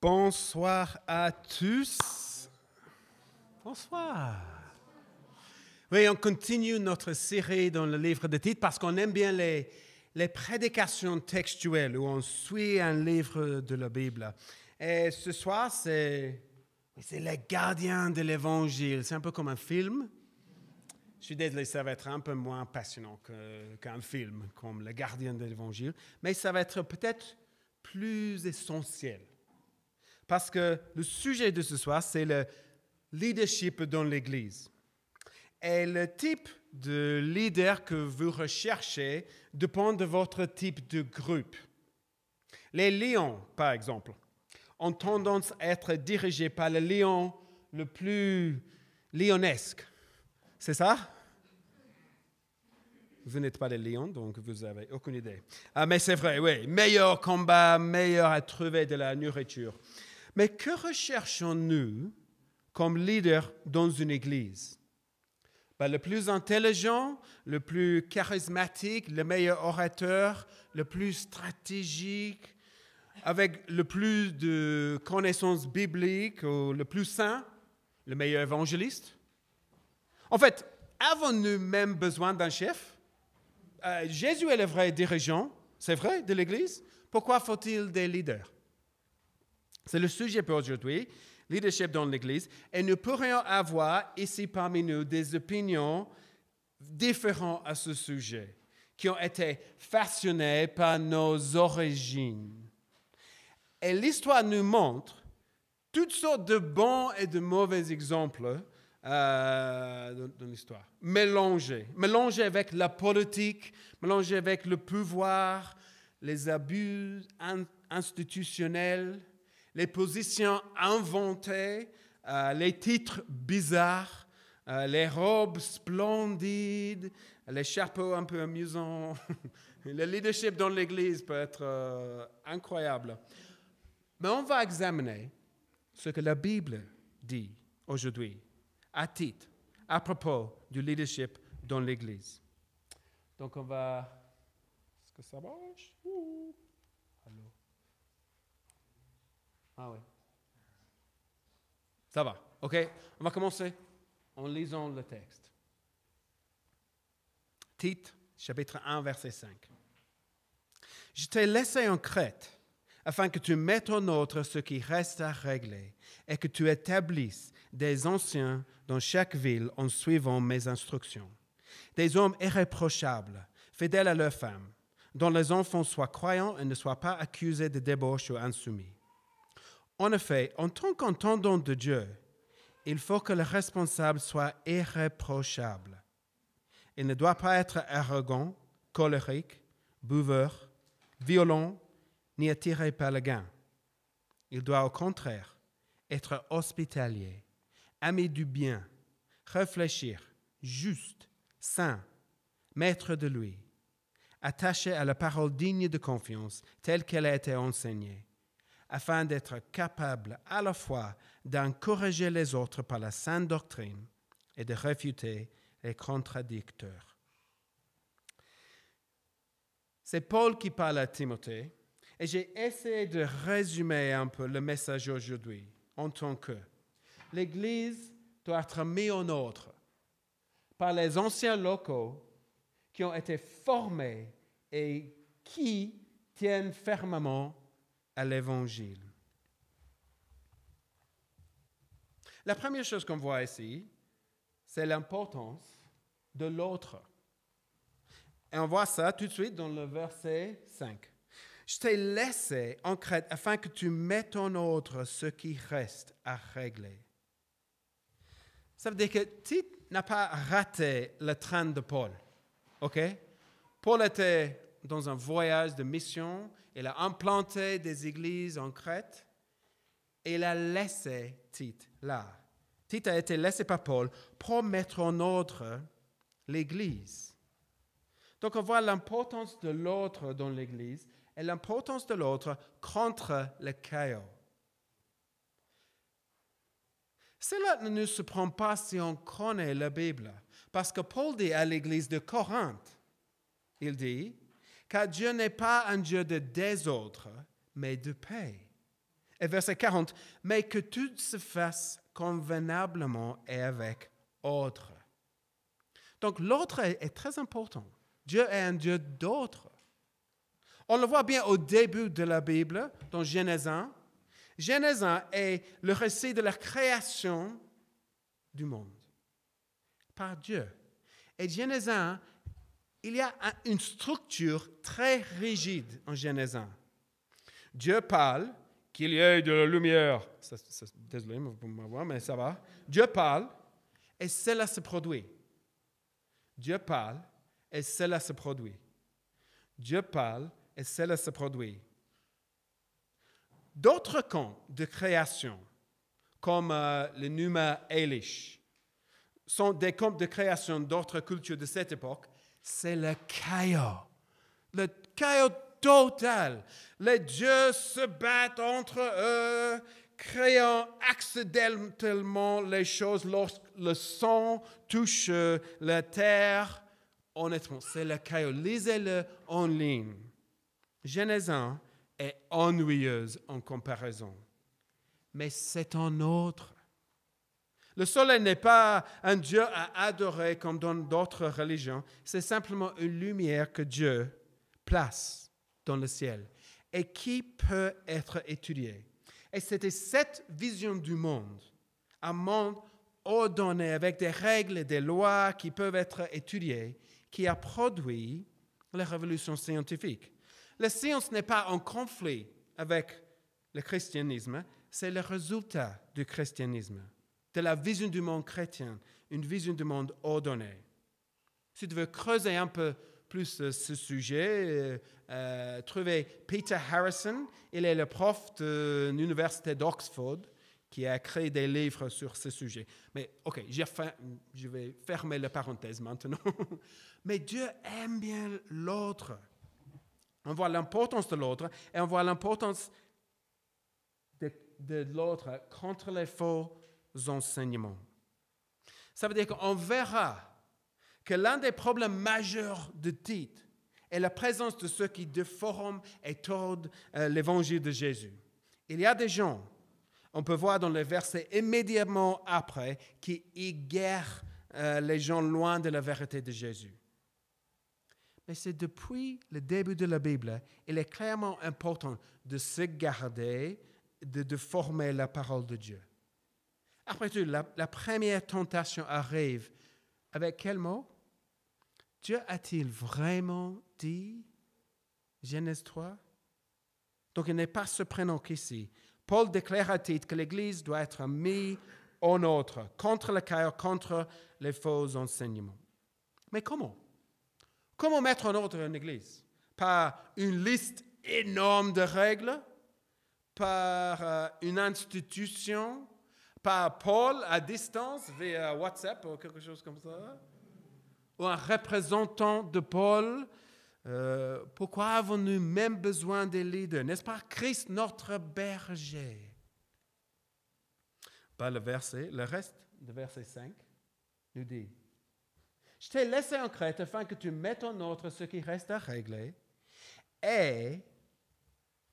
Bonsoir à tous. Bonsoir. Oui, on continue notre série dans le livre de Tite parce qu'on aime bien les prédications textuelles où on suit un livre de la Bible. Et ce soir, c'est les gardiens de l'Évangile. C'est un peu comme un film. Je suis désolé, ça va être un peu moins passionnant qu'un film, comme les gardiens de l'Évangile. Mais ça va être peut-être plus essentiel. Parce que le sujet de ce soir, c'est le leadership dans l'Église. Et le type de leader que vous recherchez dépend de votre type de groupe. Les lions, par exemple, ont tendance à être dirigés par le lion le plus lionesque. C'est ça? Vous n'êtes pas des lions, donc vous n'avez aucune idée. Ah, mais c'est vrai, oui. Meilleur combat, meilleur à trouver de la nourriture. Mais que recherchons-nous comme leader dans une église? Le plus intelligent, le plus charismatique, le meilleur orateur, le plus stratégique, avec le plus de connaissances bibliques, ou le plus saint, le meilleur évangéliste? En fait, avons-nous même besoin d'un chef? Jésus est le vrai dirigeant, c'est vrai, de l'Église. Pourquoi faut-il des leaders? C'est le sujet pour aujourd'hui, leadership dans l'Église. Et nous pourrions avoir ici parmi nous des opinions différentes à ce sujet, qui ont été façonnées par nos origines. Et l'histoire nous montre toutes sortes de bons et de mauvais exemples dans l'histoire. Mélangés avec la politique, mélangés avec le pouvoir, les abus institutionnels, les positions inventées, les titres bizarres, les robes splendides, les chapeaux un peu amusants. Le leadership dans l'Église peut être incroyable. Mais on va examiner ce que la Bible dit aujourd'hui à Tite à propos du leadership dans l'Église. Donc on va... Est-ce que ça marche? Allô? Ah oui. Ça va, ok. On va commencer en lisant le texte. Tite, chapitre 1, verset 5. Je t'ai laissé en Crète, afin que tu mettes en ordre ce qui reste à régler, et que tu établisses des anciens dans chaque ville en suivant mes instructions. Des hommes irréprochables, fidèles à leurs femmes, dont les enfants soient croyants et ne soient pas accusés de débauche ou insoumis. En effet, en tant qu'entendant de Dieu, il faut que le responsable soit irréprochable. Il ne doit pas être arrogant, colérique, buveur, violent, ni attiré par le gain. Il doit au contraire être hospitalier, ami du bien, réfléchir, juste, saint, maître de lui, attaché à la parole digne de confiance telle qu'elle a été enseignée, afin d'être capable à la fois d'encourager les autres par la sainte doctrine et de réfuter les contradicteurs. C'est Paul qui parle à Timothée, et j'ai essayé de résumer un peu le message aujourd'hui en tant que l'Église doit être mise en ordre par les anciens locaux qui ont été formés et qui tiennent fermement à l'Évangile. La première chose qu'on voit ici, c'est l'importance de l'autre. Et on voit ça tout de suite dans le verset 5. Je t'ai laissé en Crète afin que tu mettes en ordre ce qui reste à régler. Ça veut dire que Tite n'a pas raté le train de Paul. OK? Paul était dans un voyage de mission. Il a implanté des églises en Crète et il a laissé Tite là. Tite a été laissé par Paul pour mettre en ordre l'église. Donc on voit l'importance de l'autre dans l'église et l'importance de l'autre contre le chaos. Cela ne nous surprend pas si on connaît la Bible, parce que Paul dit à l'église de Corinthe, il dit, car Dieu n'est pas un Dieu de désordre, mais de paix. Et verset 40, « Mais que tout se fasse convenablement et avec ordre. » Donc l'ordre est très important. Dieu est un Dieu d'ordre. On le voit bien au début de la Bible, dans Genèse 1. Genèse 1 est le récit de la création du monde par Dieu. Et Genèse 1, il y a une structure très rigide en Genèse 1. Dieu parle, qu'il y ait de la lumière. Désolé pour m'avoir, mais ça va. Dieu parle et cela se produit. Dieu parle et cela se produit. Dieu parle et cela se produit. D'autres camps de création, comme le Numa Elish, sont des camps de création d'autres cultures de cette époque. C'est le chaos total. Les dieux se battent entre eux, créant accidentellement les choses lorsque le sang touche la terre. Honnêtement, c'est le chaos. Lisez-le en ligne. Genèse 1 est ennuyeuse en comparaison, mais c'est un autre. Le soleil n'est pas un Dieu à adorer comme dans d'autres religions, c'est simplement une lumière que Dieu place dans le ciel et qui peut être étudiée. Et c'était cette vision du monde, un monde ordonné avec des règles et des lois qui peuvent être étudiées, qui a produit la révolution scientifique. La science n'est pas en conflit avec le christianisme, c'est le résultat du christianisme, de la vision du monde chrétien, une vision du monde ordonné. Si tu veux creuser un peu plus ce sujet, trouvez Peter Harrison, il est le prof de l'université d'Oxford qui a créé des livres sur ce sujet. Mais ok, je vais fermer la parenthèse maintenant. Mais Dieu aime bien l'autre. On voit l'importance de l'autre et on voit l'importance de l'autre contre les faux enseignements. Ça veut dire qu'on verra que l'un des problèmes majeurs de Tite est la présence de ceux qui déforment et tordent l'évangile de Jésus. Il y a des gens, on peut voir dans les versets immédiatement après, qui égarent les gens loin de la vérité de Jésus. Mais c'est depuis le début de la Bible, il est clairement important de se garder, de former la parole de Dieu. Après tout, la première tentation arrive avec quel mot? Dieu a-t-il vraiment dit? Genèse 3. Donc il n'est pas surprenant qu'ici, Paul déclare à Tite que l'Église doit être mise en ordre, contre le chaos, contre les faux enseignements. Mais comment? Comment mettre en ordre une Église? Par une liste énorme de règles? Par une institution? Par Paul à distance via WhatsApp ou quelque chose comme ça? Ou un représentant de Paul? Pourquoi avons-nous même besoin des leaders? N'est-ce pas Christ notre berger? Le reste de verset 5 nous dit: je t'ai laissé en Crète afin que tu mettes en ordre ce qui reste à régler et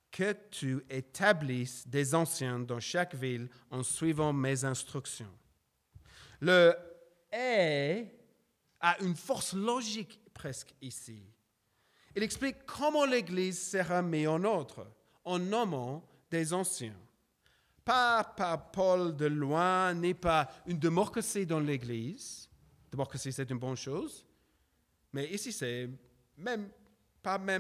que tu établisses des anciens dans chaque ville en suivant mes instructions. Le « et » a une force logique presque ici. Il explique comment l'Église sera mise en ordre en nommant des anciens. Pas par Paul de loin, ni pas une démocratie dans l'Église. Démocratie, c'est une bonne chose. Mais ici, c'est même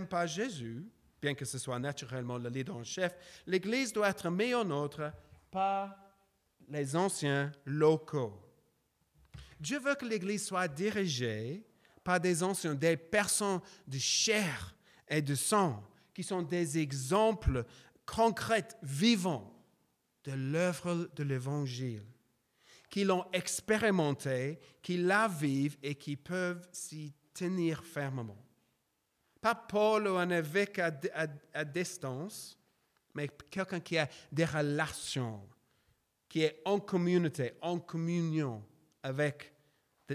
pas Jésus, bien que ce soit naturellement le leader en chef. L'Église doit être mise en ordre par les anciens locaux. Dieu veut que l'Église soit dirigée par des anciens, des personnes de chair et de sang, qui sont des exemples concrets, vivants de l'œuvre de l'Évangile, qui l'ont expérimenté, qui la vivent et qui peuvent s'y tenir fermement. Pas Paul ou un évêque à distance, mais quelqu'un qui a des relations, qui est en communauté, en communion avec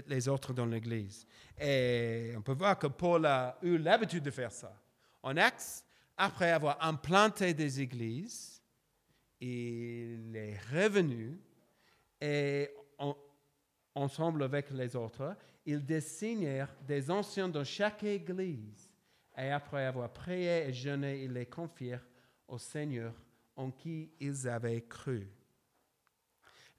les autres dans l'Église. Et on peut voir que Paul a eu l'habitude de faire ça. En Actes, après avoir implanté des églises, il est revenu et ensemble avec les autres, ils désignèrent des anciens dans chaque église. Et après avoir prié et jeûné, ils les confièrent au Seigneur en qui ils avaient cru.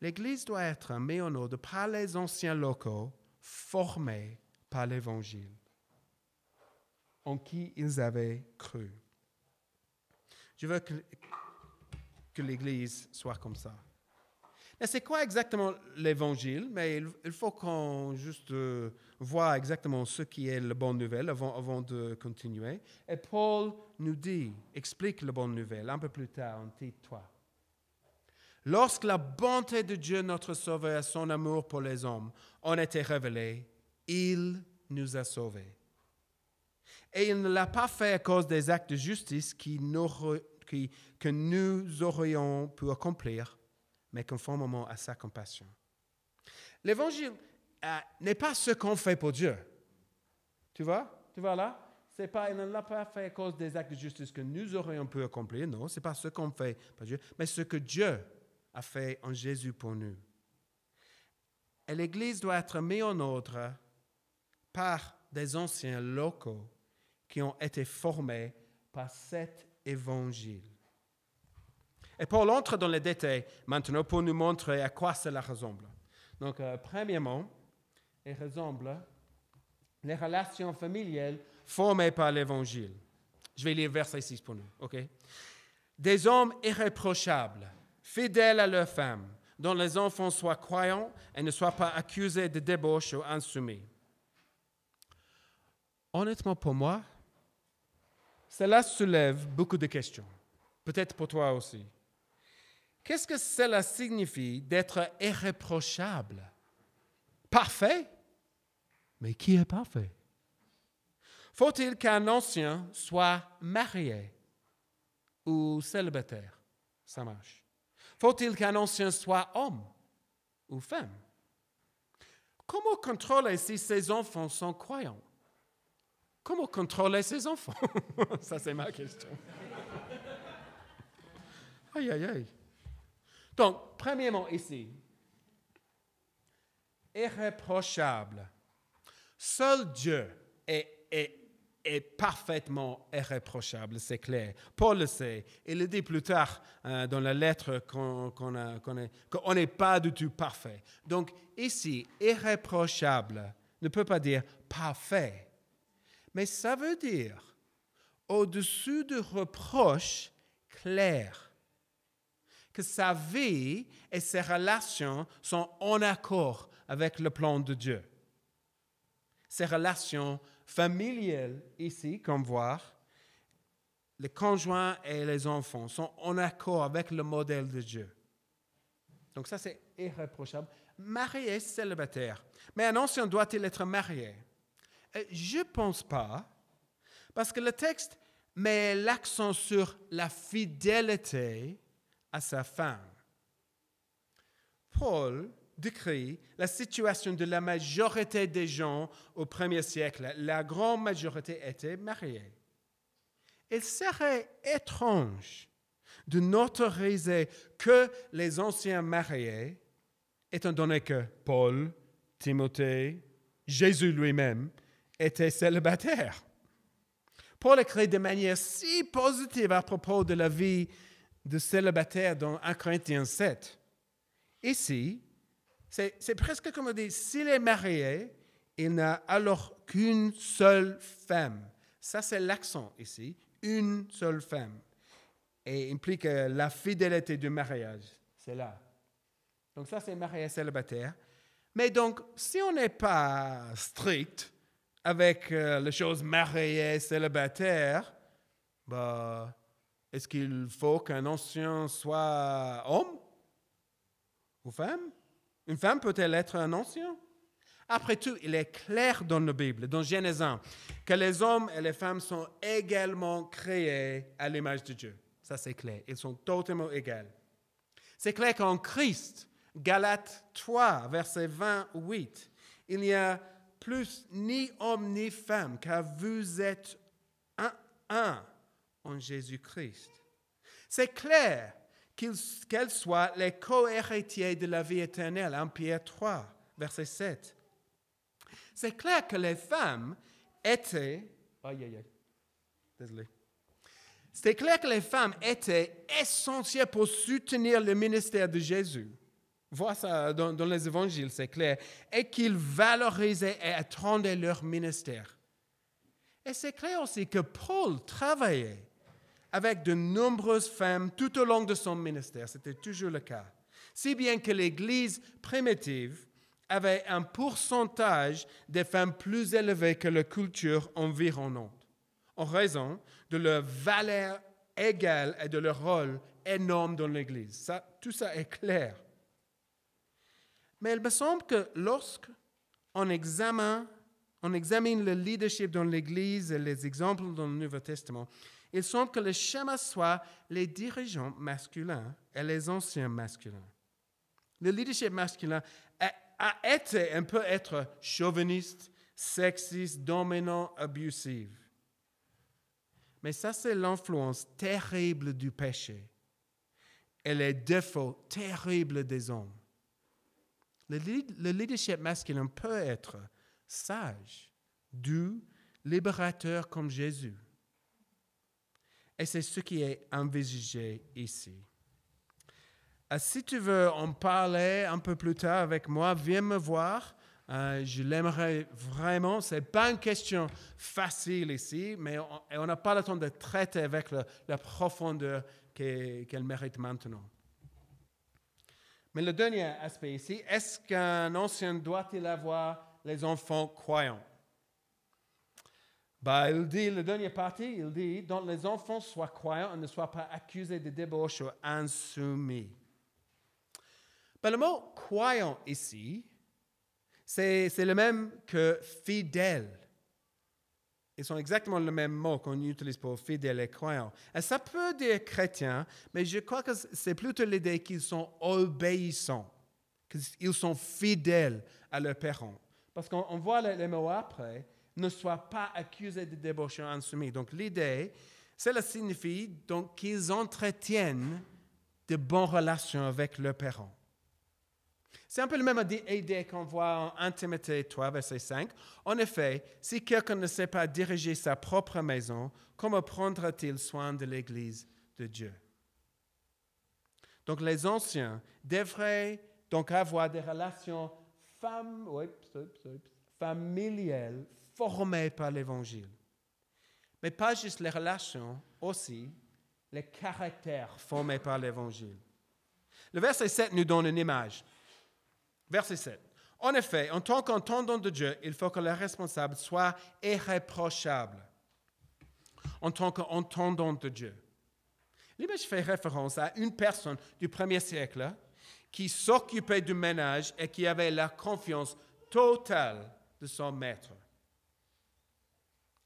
L'Église doit être mise en ordre par les anciens locaux formés par l'Évangile, en qui ils avaient cru. Je veux que l'Église soit comme ça. Et c'est quoi exactement l'Évangile? Mais il faut qu'on juste voit exactement ce qui est la bonne nouvelle avant de continuer. Et Paul nous explique la bonne nouvelle un peu plus tard en Tite 3. Lorsque la bonté de Dieu, notre Sauveur, et son amour pour les hommes ont été révélés, il nous a sauvés. Et il ne l'a pas fait à cause des actes de justice que nous aurions pu accomplir, mais conformément à sa compassion. L'Évangile n'est pas ce qu'on fait pour Dieu. Tu vois là? Il ne l'a pas fait à cause des actes de justice que nous aurions pu accomplir. Non, ce n'est pas ce qu'on fait pour Dieu, mais ce que Dieu a fait en Jésus pour nous. Et l'Église doit être mise en ordre par des anciens locaux qui ont été formés par cet Évangile. Et Paul entre dans les détails maintenant pour nous montrer à quoi cela ressemble. Donc, premièrement, il ressemble les relations familiales formées par l'Évangile. Je vais lire verset 6 pour nous. Okay? Des hommes irréprochables, fidèles à leurs femmes, dont les enfants soient croyants et ne soient pas accusés de débauche ou insoumis. Honnêtement, pour moi, cela soulève beaucoup de questions. Peut-être pour toi aussi. Qu'est-ce que cela signifie d'être irréprochable? Parfait? Mais qui est parfait? Faut-il qu'un ancien soit marié ou célibataire? Ça marche. Faut-il qu'un ancien soit homme ou femme? Comment contrôler si ses enfants sont croyants? Comment contrôler ses enfants? Ça, c'est ma question. Aïe, aïe, aïe. Donc, premièrement ici, irréprochable. Seul Dieu est parfaitement irréprochable, c'est clair. Paul le sait. Il le dit plus tard dans la lettre qu'on n'est pas du tout parfait. Donc, ici, irréprochable ne peut pas dire parfait, mais ça veut dire au-dessus de reproches clairs. Que sa vie et ses relations sont en accord avec le plan de Dieu. Ses relations familiales, ici, comme voir, les conjoints et les enfants sont en accord avec le modèle de Dieu. Donc ça, c'est irréprochable. Marié, célibataire. Mais un ancien doit-il être marié? Je ne pense pas, parce que le texte met l'accent sur la fidélité à sa femme. Paul décrit la situation de la majorité des gens au premier siècle. La grande majorité était mariée. Il serait étrange de n'autoriser que les anciens mariés, étant donné que Paul, Timothée, Jésus lui-même étaient célibataires. Paul écrit de manière si positive à propos de la vie de célibataire dans 1 Corinthiens 7. Ici, c'est presque comme on dit, s'il est marié, il n'a alors qu'une seule femme. Ça, c'est l'accent ici, une seule femme. Et implique la fidélité du mariage. C'est là. Donc ça, c'est marié célibataire. Mais donc, si on n'est pas strict avec les choses mariées célibataires, est-ce qu'il faut qu'un ancien soit homme ou femme? Une femme peut-elle être un ancien? Après tout, il est clair dans la Bible, dans Genèse 1, que les hommes et les femmes sont également créés à l'image de Dieu. Ça, c'est clair. Ils sont totalement égaux. C'est clair qu'en Christ, Galates 3, verset 28, il n'y a plus ni homme ni femme, car vous êtes un en Jésus-Christ. C'est clair qu'elles soient les co-héritiers de la vie éternelle. 1 Pierre 3, verset 7. C'est clair que les femmes étaient... Désolé. C'est clair que les femmes étaient essentielles pour soutenir le ministère de Jésus. Vois ça dans les évangiles, c'est clair. Et qu'ils valorisaient et attendaient leur ministère. Et c'est clair aussi que Paul travaillait avec de nombreuses femmes tout au long de son ministère. C'était toujours le cas. Si bien que l'Église primitive avait un pourcentage de femmes plus élevé que la culture environnante, en raison de leur valeur égale et de leur rôle énorme dans l'Église. Tout ça est clair. Mais il me semble que lorsqu'on examine le leadership dans l'Église et les exemples dans le Nouveau Testament, il semble que le schéma soit les dirigeants masculins et les anciens masculins. Le leadership masculin a été un peu être chauviniste, sexiste, dominant, abusif. Mais ça, c'est l'influence terrible du péché et les défauts terribles des hommes. Le leadership masculin peut être sage, doux, libérateur comme Jésus. Et c'est ce qui est envisagé ici. Si tu veux en parler un peu plus tard avec moi, viens me voir. Je l'aimerais vraiment. Ce n'est pas une question facile ici, mais on n'a pas le temps de traiter avec la profondeur qu'elle mérite maintenant. Mais le dernier aspect ici, est-ce qu'un ancien doit-il avoir les enfants croyants? Il dit, la dernière partie, il dit, donc les enfants soient croyants et ne soient pas accusés de débauche ou insoumis. Le mot croyant ici, c'est le même que fidèle. Ils sont exactement le même mot qu'on utilise pour fidèle et croyant. Et ça peut dire chrétien, mais je crois que c'est plutôt l'idée qu'ils sont obéissants, qu'ils sont fidèles à leurs parents. Parce qu'on voit les mots après, ne soient pas accusés de débauche ou insoumis. Donc l'idée, cela signifie donc qu'ils entretiennent de bonnes relations avec leurs parents. C'est un peu la même idée qu'on voit en 1 Timothée 3, verset 5. En effet, si quelqu'un ne sait pas diriger sa propre maison, comment prendra-t-il soin de l'Église de Dieu? Donc les anciens devraient donc avoir des relations familiales formées par l'Évangile. Mais pas juste les relations, aussi les caractères formés par l'Évangile. Le verset 7 nous donne une image. Verset 7. En effet, en tant qu'entendant de Dieu, il faut que le responsable soit irréprochable. En tant qu'entendant de Dieu. L'image fait référence à une personne du 1er siècle qui s'occupait du ménage et qui avait la confiance totale de son maître.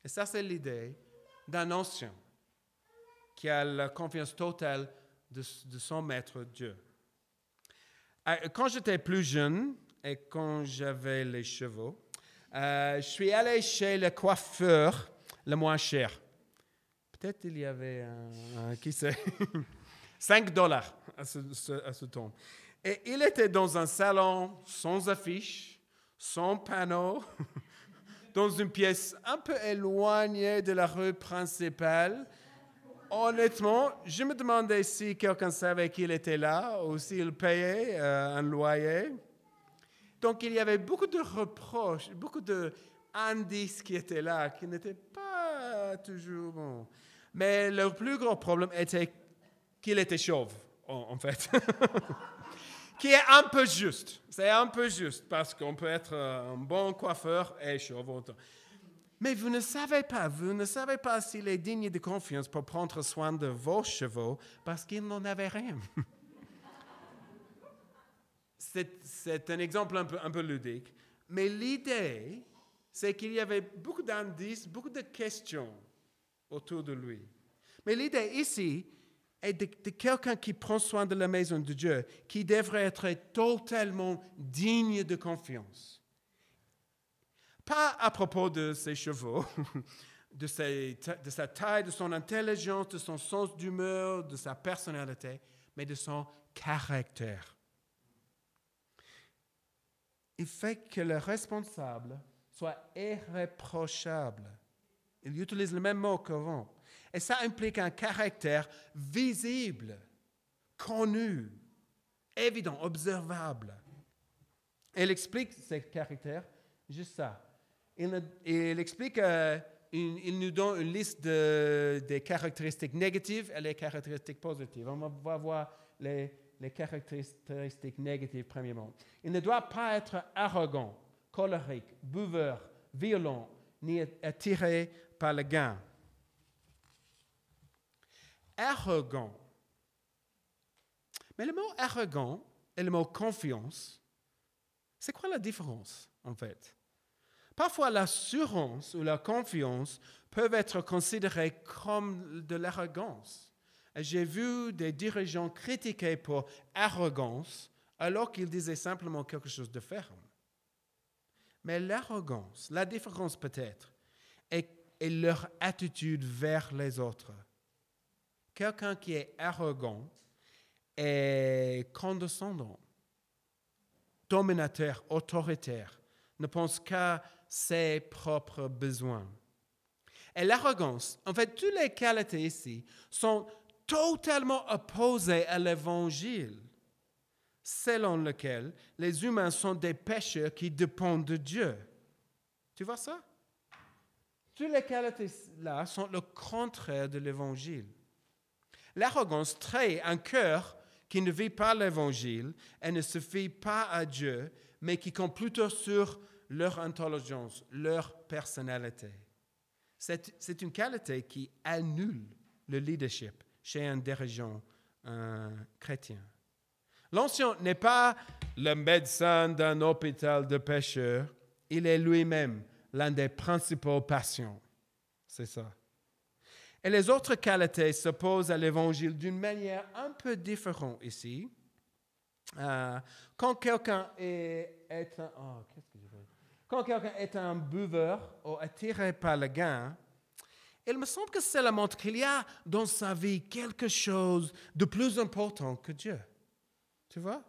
Et ça, c'est l'idée d'un ancien qui a la confiance totale de son maître Dieu. Quand j'étais plus jeune et quand j'avais les chevaux, je suis allé chez le coiffeur le moins cher. Peut-être il y avait qui sait, $5 à ce temps. Et il était dans un salon sans affiche, sans panneau, dans une pièce un peu éloignée de la rue principale. Honnêtement, je me demandais si quelqu'un savait qu'il était là ou s'il payait un loyer. Donc, il y avait beaucoup de reproches, beaucoup d'indices qui étaient là, qui n'étaient pas toujours bons. Mais le plus gros problème était qu'il était chauve, en fait. Qui est un peu juste. C'est un peu juste, parce qu'on peut être un bon coiffeur et chauve autant. Mais vous ne savez pas s'il est digne de confiance pour prendre soin de vos chevaux parce qu'il n'en avait rien. C'est un exemple un peu ludique, mais l'idée, c'est qu'il y avait beaucoup d'indices, beaucoup de questions autour de lui. Mais l'idée ici est de quelqu'un qui prend soin de la maison de Dieu, qui devrait être totalement digne de confiance. Pas à propos de ses chevaux, de sa taille, de son intelligence, de son sens d'humeur, de sa personnalité, mais de son caractère. Il fait que le responsable soit irréprochable. Il utilise le même mot qu'avant. Et ça implique un caractère visible, connu, évident, observable. Il explique ce caractère, juste ça. Il explique, il nous donne une liste des caractéristiques négatives et les caractéristiques positives. On va voir les caractéristiques négatives premièrement. Il ne doit pas être arrogant, colérique, buveur, violent, ni attiré par le gain. Arrogant. Mais le mot arrogant et le mot confiance, c'est quoi la différence en fait? Parfois, l'assurance ou la confiance peuvent être considérées comme de l'arrogance. J'ai vu des dirigeants critiqués pour arrogance alors qu'ils disaient simplement quelque chose de ferme. Mais l'arrogance, la différence peut-être, est leur attitude vers les autres. Quelqu'un qui est arrogant est condescendant, dominateur, autoritaire, ne pense qu'à ses propres besoins. Et l'arrogance, en fait, toutes les qualités ici sont totalement opposées à l'évangile, selon lequel les humains sont des pécheurs qui dépendent de Dieu. Tu vois ça? Toutes les qualités-là sont le contraire de l'évangile. L'arrogance trahit un cœur qui ne vit pas l'évangile et ne se fie pas à Dieu, mais qui compte plutôt sur leur intelligence, leur personnalité. C'est une qualité qui annule le leadership chez un dirigeant chrétien. L'ancien n'est pas le médecin d'un hôpital de pécheurs, il est lui-même l'un des principaux patients. C'est ça. Et les autres qualités s'opposent à l'évangile d'une manière un peu différente ici. Quand quelqu'un est un buveur ou attiré par le gain, il me semble que cela montre qu'il y a dans sa vie quelque chose de plus important que Dieu. Tu vois?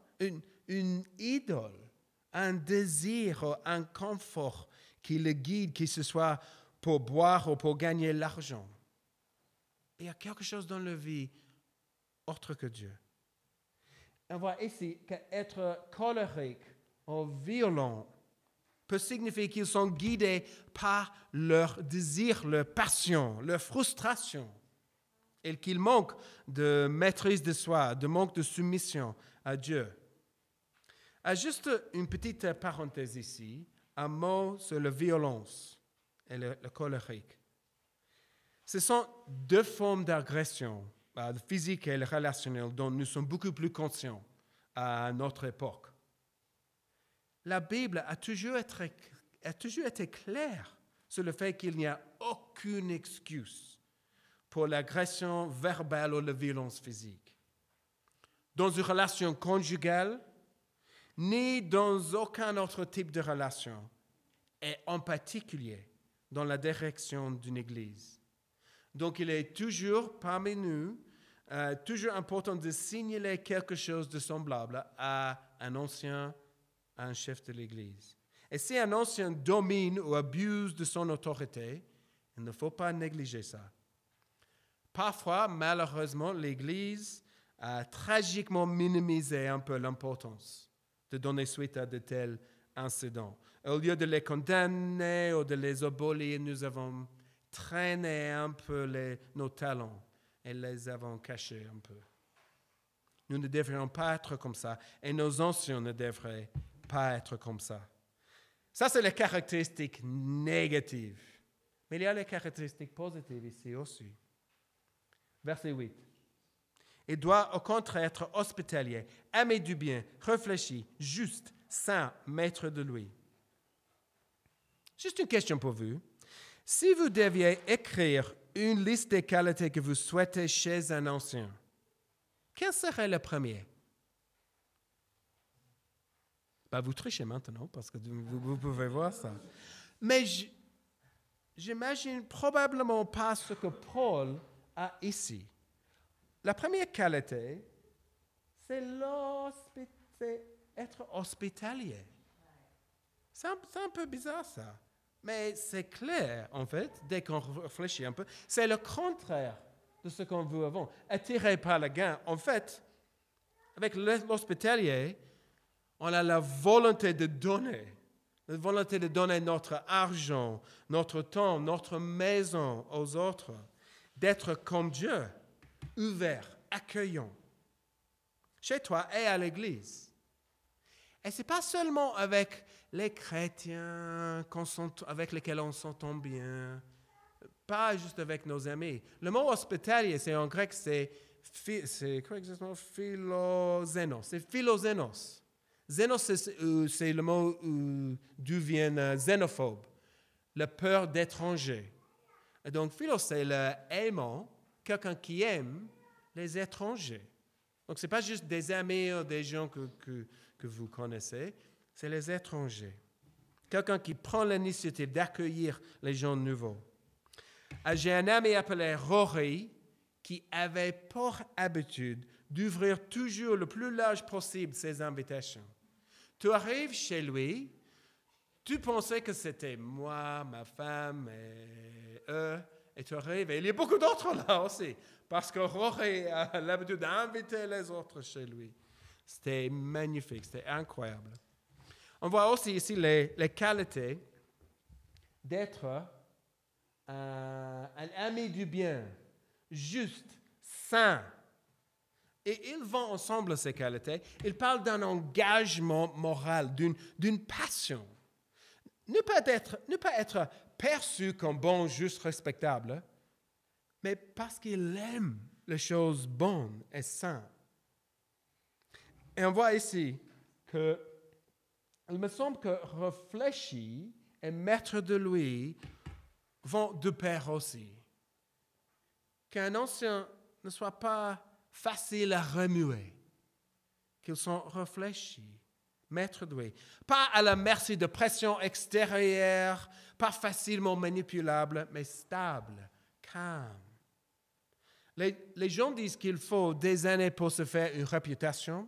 Une idole, un désir ou un confort qui le guide, que ce soit pour boire ou pour gagner l'argent. Il y a quelque chose dans la vie autre que Dieu. On voit ici qu'être colérique ou violent peut signifier qu'ils sont guidés par leur désir, leur passion, leur frustration, et qu'ils manquent de maîtrise de soi, de manque de soumission à Dieu. Juste une petite parenthèse ici, un mot sur la violence et le colérique. Ce sont deux formes d'agression, physique et relationnelle, dont nous sommes beaucoup plus conscients à notre époque. La Bible a toujours été claire sur le fait qu'il n'y a aucune excuse pour l'agression verbale ou la violence physique. Dans une relation conjugale, ni dans aucun autre type de relation, et en particulier dans la direction d'une église. Donc, il est toujours parmi nous, toujours important de signaler quelque chose de semblable à un ancien, à un chef de l'Église. Et si un ancien domine ou abuse de son autorité, il ne faut pas négliger ça. Parfois, malheureusement, l'Église a tragiquement minimisé un peu l'importance de donner suite à de tels incidents. Au lieu de les condamner ou de les abolir, nous avons traîné un peu nos talents et les avons cachés un peu. Nous ne devrions pas être comme ça et nos anciens ne devraient pas être comme ça. Ça, c'est les caractéristiques négatives. Mais il y a les caractéristiques positives ici aussi. Verset 8. Il doit au contraire être hospitalier, aimer du bien, réfléchi, juste, saint, maître de lui. Juste une question pour vous. Si vous deviez écrire une liste des qualités que vous souhaitez chez un ancien, quel serait le premier? Vous trichez maintenant parce que vous pouvez voir ça. Mais j'imagine probablement pas ce que Paul a ici. La première qualité, c'est être hospitalier. C'est un peu bizarre ça. Mais c'est clair, en fait, dès qu'on réfléchit un peu, c'est le contraire de ce qu'on veut avant. Attiré par le gain, en fait, avec l'hospitalier, on a la volonté de donner notre argent, notre temps, notre maison aux autres, d'être comme Dieu, ouvert, accueillant, chez toi et à l'église. Et ce n'est pas seulement avec les chrétiens avec lesquels on s'entend bien, pas juste avec nos amis. Le mot hospitalier, c'est en grec, c'est quoi exactement? Philoxénos. C'est philoxénos. Xénos, c'est le mot d'où vient xénophobe, la peur d'étrangers. Et donc, philos, c'est l'aimant, quelqu'un qui aime les étrangers. Donc, ce n'est pas juste des amis ou des gens que vous connaissez, c'est les étrangers. Quelqu'un qui prend l'initiative d'accueillir les gens nouveaux. J'ai un ami appelé Rory qui avait pour habitude d'ouvrir toujours le plus large possible ses invitations. Tu arrives chez lui, tu pensais que c'était moi, ma femme et eux, et tu arrives, et il y a beaucoup d'autres là aussi, parce que Rory a l'habitude d'inviter les autres chez lui. C'était magnifique, c'était incroyable. On voit aussi ici les qualités d'être un ami du bien, juste, saint. Et ils vont ensemble, ces qualités. Ils parlent d'un engagement moral, d'une passion. Ne pas être perçu comme bon, juste, respectable, mais parce qu'il aime les choses bonnes et saintes. Et on voit ici que, il me semble que réfléchir et mettre de lui vont de pair aussi. Qu'un ancien ne soit pas facile à remuer, qu'ils sont réfléchis, maîtres de lui. Pas à la merci de pression extérieure, pas facilement manipulable, mais stable, calme. Les gens disent qu'il faut des années pour se faire une réputation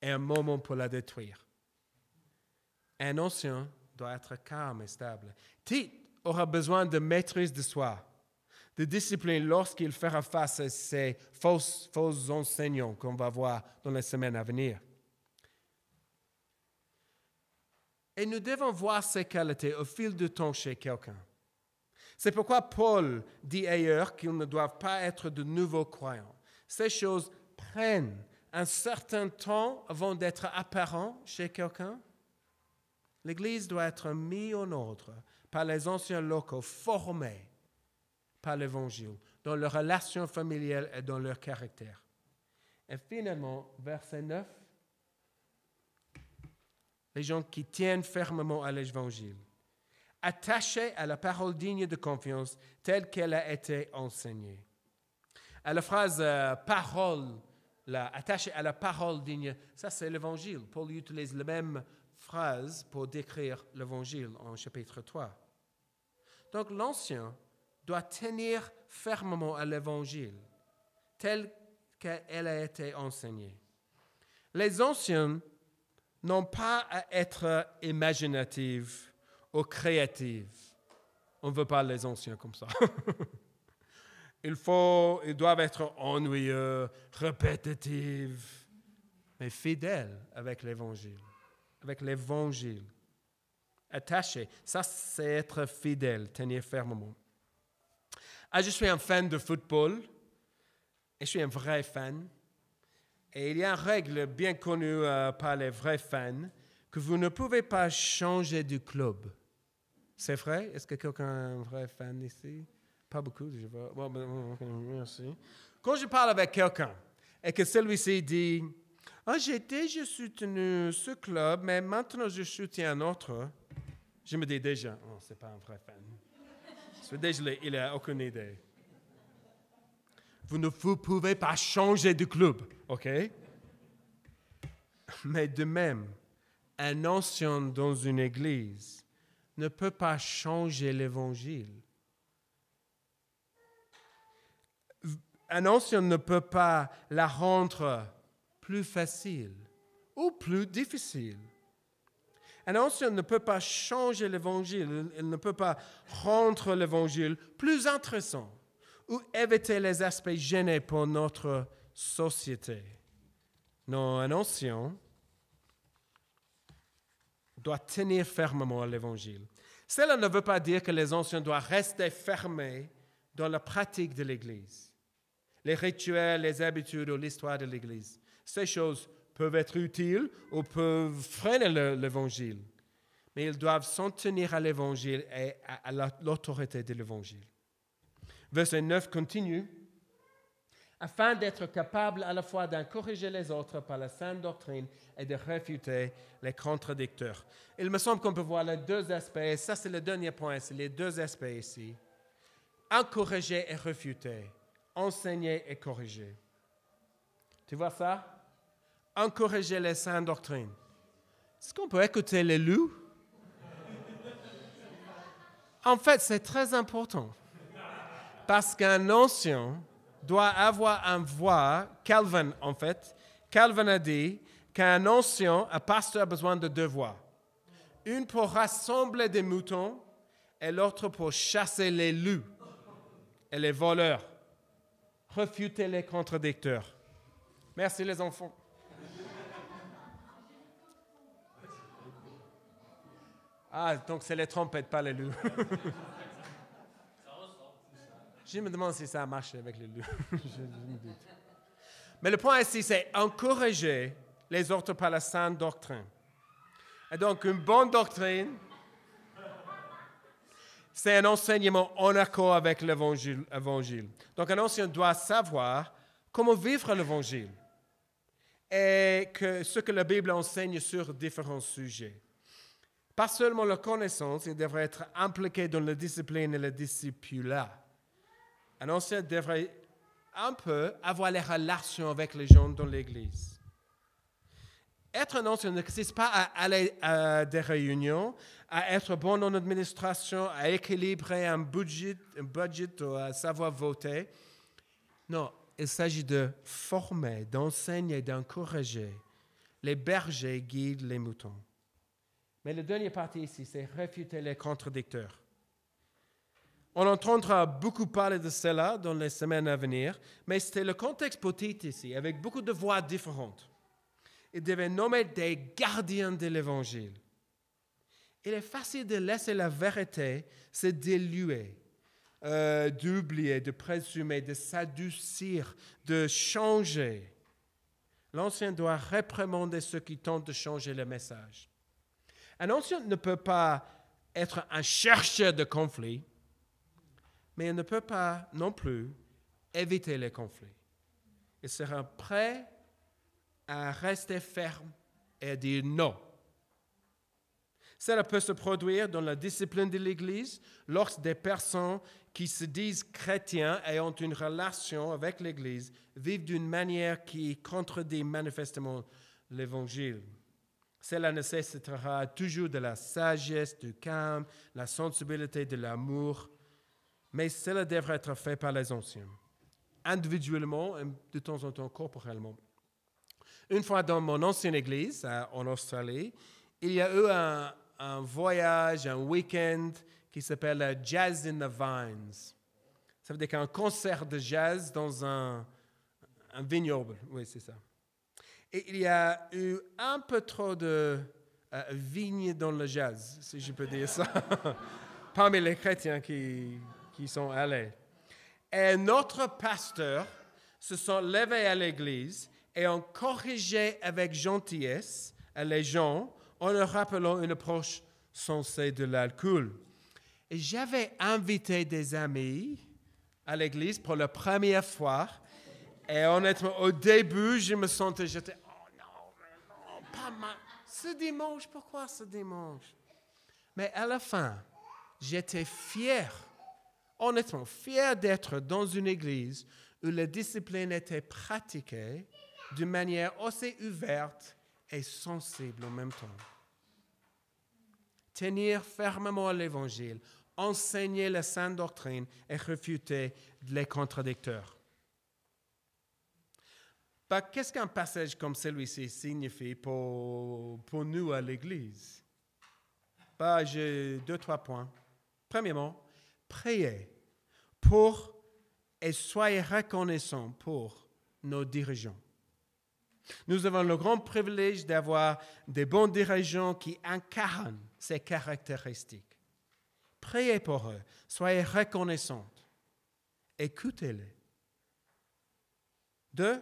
et un moment pour la détruire. Un ancien doit être calme et stable. Tite aura besoin de maîtrise de soi, de discipline lorsqu'il fera face à ces faux enseignants qu'on va voir dans les semaines à venir. Et nous devons voir ces qualités au fil du temps chez quelqu'un. C'est pourquoi Paul dit ailleurs qu'ils ne doivent pas être de nouveaux croyants. Ces choses prennent un certain temps avant d'être apparentes chez quelqu'un. L'Église doit être mise en ordre par les anciens locaux formés par l'Évangile, dans leurs relations familiales et dans leur caractère. Et finalement, verset 9, les gens qui tiennent fermement à l'Évangile, attachés à la parole digne de confiance telle qu'elle a été enseignée. À la phrase parole, attaché à la parole digne, ça c'est l'Évangile. Paul utilise la même phrase pour décrire l'Évangile en chapitre 3. Donc l'Ancien doit tenir fermement à l'Évangile, tel qu'elle a été enseignée. Les Anciens n'ont pas à être imaginatifs ou créatifs. On ne veut pas les Anciens comme ça. Ils doivent être ennuyeux, répétitifs, mais fidèles avec l'Évangile. Avec l'Évangile. Attachés. Ça, c'est être fidèle, tenir fermement. Je suis un fan de football, et je suis un vrai fan. Et il y a une règle bien connue par les vrais fans, que vous ne pouvez pas changer de club. C'est vrai? Est-ce que quelqu'un est un vrai fan ici? Pas beaucoup, je vois. Bon, merci. Quand je parle avec quelqu'un, et que celui-ci dit « j'ai déjà soutenu ce club, mais maintenant je soutiens un autre », je me dis déjà « ce n'est pas un vrai fan ». Je suis désolé, il n'a aucune idée. Vous ne pouvez pas changer de club, OK? Mais de même, un ancien dans une église ne peut pas changer l'Évangile. Un ancien ne peut pas la rendre plus facile ou plus difficile. Un ancien ne peut pas changer l'Évangile, il ne peut pas rendre l'Évangile plus intéressant ou éviter les aspects gênants pour notre société. Non, un ancien doit tenir fermement à l'Évangile. Cela ne veut pas dire que les anciens doivent rester fermés dans la pratique de l'Église. Les rituels, les habitudes ou l'histoire de l'Église. Ces choses peuvent être utiles ou peuvent freiner l'Évangile. Mais ils doivent s'en tenir à l'Évangile et à l'autorité de l'Évangile. Verset 9 continue. Afin d'être capable à la fois d'encourager les autres par la sainte doctrine et de réfuter les contradicteurs. Il me semble qu'on peut voir les deux aspects. Ça, c'est le dernier point. C'est les deux aspects ici. Encourager et réfuter. Enseigner et corriger. Tu vois ça? Encourager les saintes doctrines. Est-ce qu'on peut écouter les loups? En fait, c'est très important. Parce qu'un ancien doit avoir une voix. Calvin a dit qu'un ancien, un pasteur a besoin de deux voix. Une pour rassembler des moutons et l'autre pour chasser les loups et les voleurs. Refuter les contradicteurs. Merci les enfants. Ah, donc c'est les trompettes, pas les loups. Je me demande si ça a marché avec les loups. Je me doute. Mais le point ici, c'est encourager les autres par la sainte doctrine. Et donc, une bonne doctrine, c'est un enseignement en accord avec l'Évangile. Donc, un ancien doit savoir comment vivre l'Évangile et ce que la Bible enseigne sur différents sujets. Pas seulement la connaissance, il devrait être impliqué dans la discipline et le discipulat. Un ancien devrait un peu avoir les relations avec les gens dans l'Église. Être un ancien ne consiste pas à aller à des réunions, à être bon en administration, à équilibrer un budget ou à savoir voter. Non, il s'agit de former, d'enseigner, d'encourager. Les bergers guident les moutons. Mais la dernière partie ici, c'est réfuter les contradicteurs. On entendra beaucoup parler de cela dans les semaines à venir, mais c'était le contexte politique ici, avec beaucoup de voix différentes. Ils devaient nommer des gardiens de l'Évangile. Il est facile de laisser la vérité se diluer, d'oublier, de présumer, de s'adoucir, de changer. L'ancien doit réprimander ceux qui tentent de changer le message. Un ancien ne peut pas être un chercheur de conflits, mais il ne peut pas non plus éviter les conflits. Il sera prêt à rester ferme et à dire non. Cela peut se produire dans la discipline de l'Église lorsque des personnes qui se disent chrétiens et ont une relation avec l'Église vivent d'une manière qui contredit manifestement l'Évangile. Cela nécessitera toujours de la sagesse, du calme, la sensibilité, de l'amour, mais cela devrait être fait par les anciens, individuellement et de temps en temps corporellement. Une fois dans mon ancienne église en Australie, il y a eu un voyage, un week-end qui s'appelle Jazz in the Vines. Ça veut dire qu'un concert de jazz dans un vignoble. Oui, c'est ça. Et il y a eu un peu trop de vignes dans le jazz, si je peux dire ça, parmi les chrétiens qui sont allés. Et notre pasteur se sont levés à l'église et ont corrigé avec gentillesse les gens en leur rappelant une approche sensée de l'alcool. Et j'avais invité des amis à l'église pour la première fois. Et honnêtement, au début, j'étais, oh non, pas mal. Ce dimanche, pourquoi ce dimanche? Mais à la fin, j'étais fier, honnêtement fier d'être dans une église où la discipline était pratiquée d'une manière aussi ouverte et sensible en même temps. Tenir fermement l'Évangile, enseigner la sainte doctrine et réfuter les contradicteurs. Qu'est-ce qu'un passage comme celui-ci signifie pour nous à l'Église? J'ai 2-3 points. Premièrement, priez pour et soyez reconnaissants pour nos dirigeants. Nous avons le grand privilège d'avoir des bons dirigeants qui incarnent ces caractéristiques. Priez pour eux, soyez reconnaissants, écoutez-les. 2,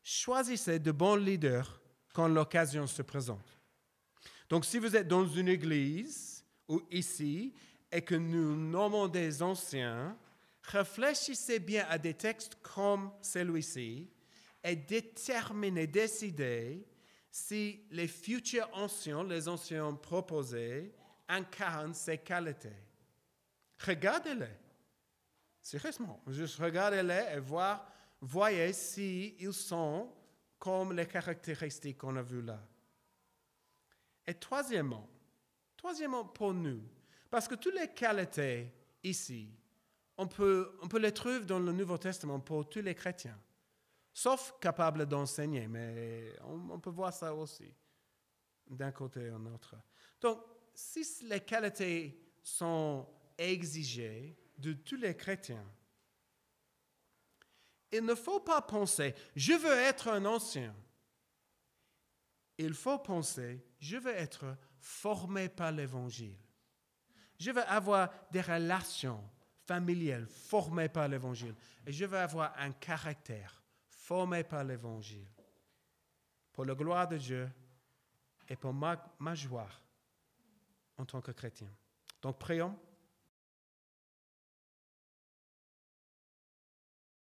choisissez de bons leaders quand l'occasion se présente. Donc, si vous êtes dans une église ou ici et que nous nommons des anciens, réfléchissez bien à des textes comme celui-ci et décidez si les futurs anciens, les anciens proposés, incarnent ces qualités. Regardez-les. Sérieusement, juste regardez-les et voyez s'ils sont comme les caractéristiques qu'on a vues là. Et troisièmement, pour nous, parce que toutes les qualités ici, on peut les trouver dans le Nouveau Testament pour tous les chrétiens, sauf capables d'enseigner, mais on peut voir ça aussi, d'un côté ou de l'autre. Donc, si les qualités sont exigées de tous les chrétiens, il ne faut pas penser, je veux être un ancien. Il faut penser, je veux être formé par l'Évangile. Je veux avoir des relations familiales formées par l'Évangile. Et je veux avoir un caractère formé par l'Évangile. Pour la gloire de Dieu et pour ma joie en tant que chrétien. Donc prions.